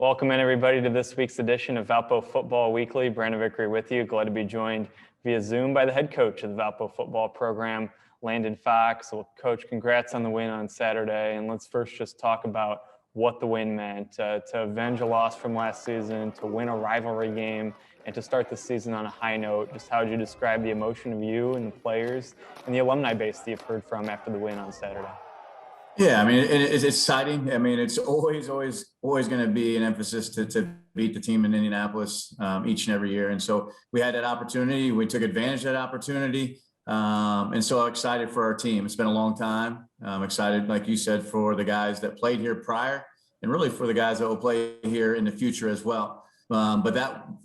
Welcome in everybody to this week's edition of Valpo Football Weekly. Brandon Vickery with you. Glad to be joined via Zoom by the head coach of the Valpo football program, Landon Fox. Well, Coach, congrats on the win on Saturday. And let's first just talk about what the win meant. To avenge a loss from last season, to win a rivalry game, and to start the season on a high note. Just how would you describe the emotion of you and the players and the alumni base that you've heard from after the win on Saturday? Yeah, I mean, it's exciting. I mean, it's always going to be an emphasis to beat the team in Indianapolis each and every year. And so we had that opportunity. We took advantage of that opportunity. And so I'm excited for our team. It's been a long time. I'm excited, like you said, for the guys that played here prior and really for the guys that will play here in the future as well. But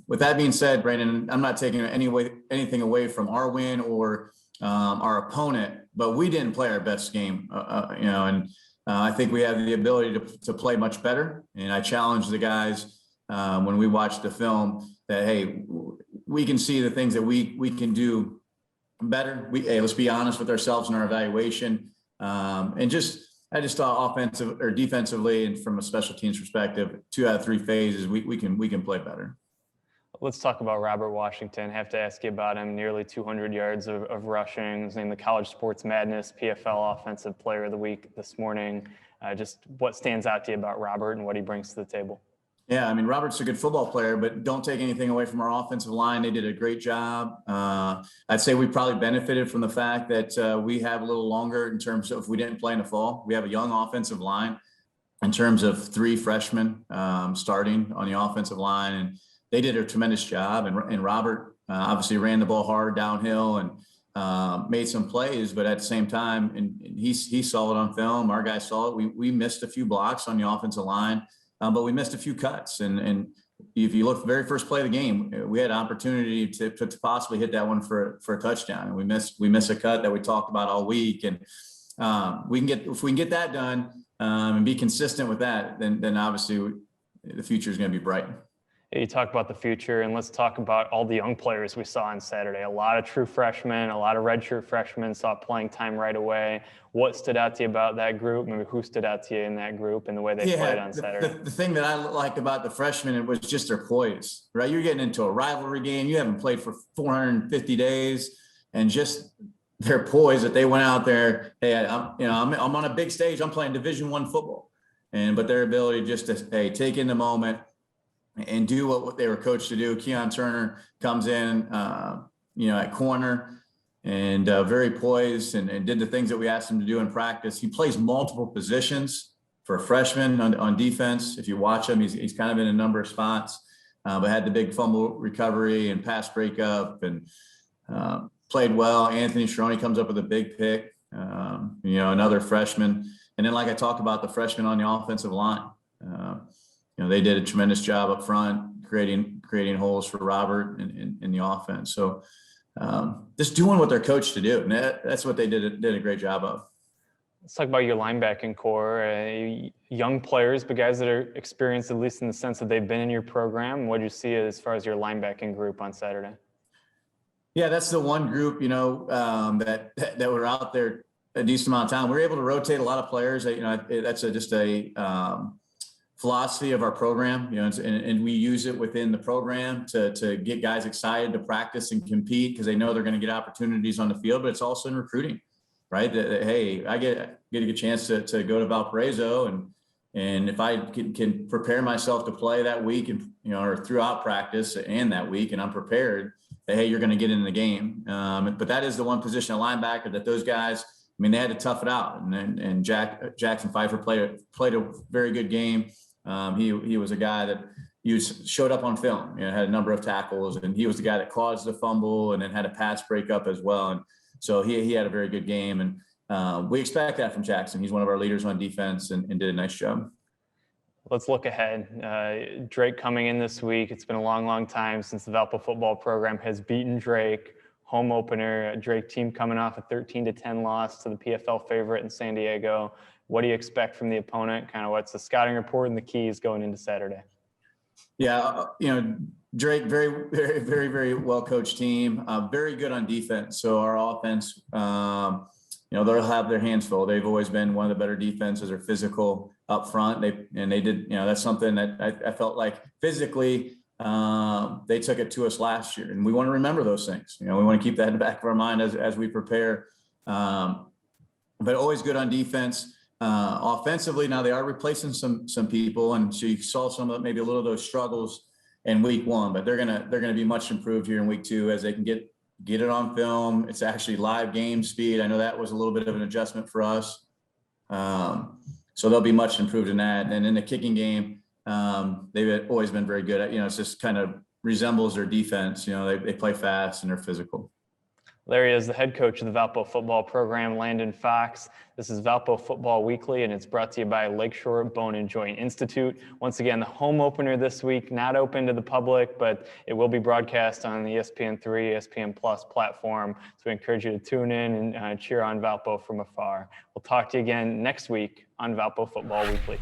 with that being said, Brandon, I'm not taking anything away from our win or our opponent, but we didn't play our best game, and I think we have the ability to play much better. And I challenged the guys when we watched the film that, hey, we can see the things that we can do better. Let's be honest with ourselves in our evaluation. I just thought offensive or defensively and from a special teams perspective, 2 out of 3 phases, we can play better. Let's talk about Robert Washington. I have to ask you about him. Nearly 200 yards of rushing. He's named the College Sports Madness PFL Offensive Player of the Week this morning. Just what stands out to you about Robert and what he brings to the table? Yeah, I mean, Robert's a good football player, but don't take anything away from our offensive line. They did a great job. I'd say we probably benefited from the fact that we have a little longer in terms of if we didn't play in the fall. We have a young offensive line in terms of 3 freshmen starting on the offensive line, and they did a tremendous job. And Robert obviously ran the ball hard downhill and made some plays, but at the same time, and he saw it on film. Our guys saw it. We missed a few blocks on the offensive line, but we missed a few cuts. And if you look, the very first play of the game, we had an opportunity to possibly hit that one for a touchdown, and we missed a cut that we talked about all week. And if we can get that done and be consistent with that, then obviously the future is going to be bright. You talk about the future, and let's talk about all the young players we saw on Saturday. A lot of true freshmen, a lot of redshirt freshmen saw playing time right away. What stood out to you about that group? Maybe who stood out to you in that group and the way they played on Saturday? The thing that I liked about the freshmen was just their poise, right? You're getting into a rivalry game. You haven't played for 450 days, and just their poise that they went out there. Hey, I'm on a big stage. I'm playing Division I football, but their ability just to take in the moment and do what they were coached to do. Keon Turner comes in, at corner and very poised and did the things that we asked him to do in practice. He plays multiple positions for a freshman on defense. If you watch him, he's kind of in a number of spots, but had the big fumble recovery and pass breakup and played well. Anthony Sharoni comes up with a big pick, another freshman. And then, like I talked about, the freshman on the offensive line. They did a tremendous job up front, creating holes for Robert in the offense. So just doing what they're coached to do. And that's what they did a great job of. Let's talk about your linebacking core. Young players, but guys that are experienced, at least in the sense that they've been in your program. What did you see as far as your linebacking group on Saturday? Yeah, that's the one group, that were out there a decent amount of time. We were able to rotate a lot of players. That's just a philosophy of our program, and we use it within the program to get guys excited to practice and compete because they know they're going to get opportunities on the field, but it's also in recruiting, right? Hey, I get a chance to go to Valparaiso and if I can prepare myself to play that week and, or throughout practice and that week, and I'm prepared that, hey, you're going to get in the game. But that is the one position of linebacker that those guys, they had to tough it out. And Jackson Pfeiffer played a very good game. He was a guy that showed up on film, had a number of tackles, and he was the guy that caused the fumble and then had a pass breakup as well. And so he had a very good game. And we expect that from Jackson. He's one of our leaders on defense and did a nice job. Let's look ahead. Drake coming in this week. It's been a long, long time since the Valpo football program has beaten Drake. Home opener, Drake team coming off a 13-10 loss to the PFL favorite in San Diego. What do you expect from the opponent? Kind of what's the scouting report and the keys going into Saturday? Yeah, Drake, very, very, very, very well coached team. Very good on defense. So our offense, they'll have their hands full. They've always been one of the better defenses, or physical up front. They did, that's something that I felt like physically they took it to us last year, and we want to remember those things. We want to keep that in the back of our mind as we prepare. But always good on defense. Offensively, now they are replacing some people, and so you saw some of maybe a little of those struggles in week 1, but they're gonna be much improved here in week 2 as they can get it on film. It's actually live game speed. I know that was a little bit of an adjustment for us. So they'll be much improved in that. And in the kicking game, they've always been very good at, it's just kind of resembles their defense. They play fast and they're physical. Larry is the head coach of the Valpo football program, Landon Fox. This is Valpo Football Weekly, and it's brought to you by Lakeshore Bone and Joint Institute. Once again, the home opener this week, not open to the public, but it will be broadcast on the ESPN3, ESPN Plus platform. So we encourage you to tune in and cheer on Valpo from afar. We'll talk to you again next week on Valpo Football Weekly.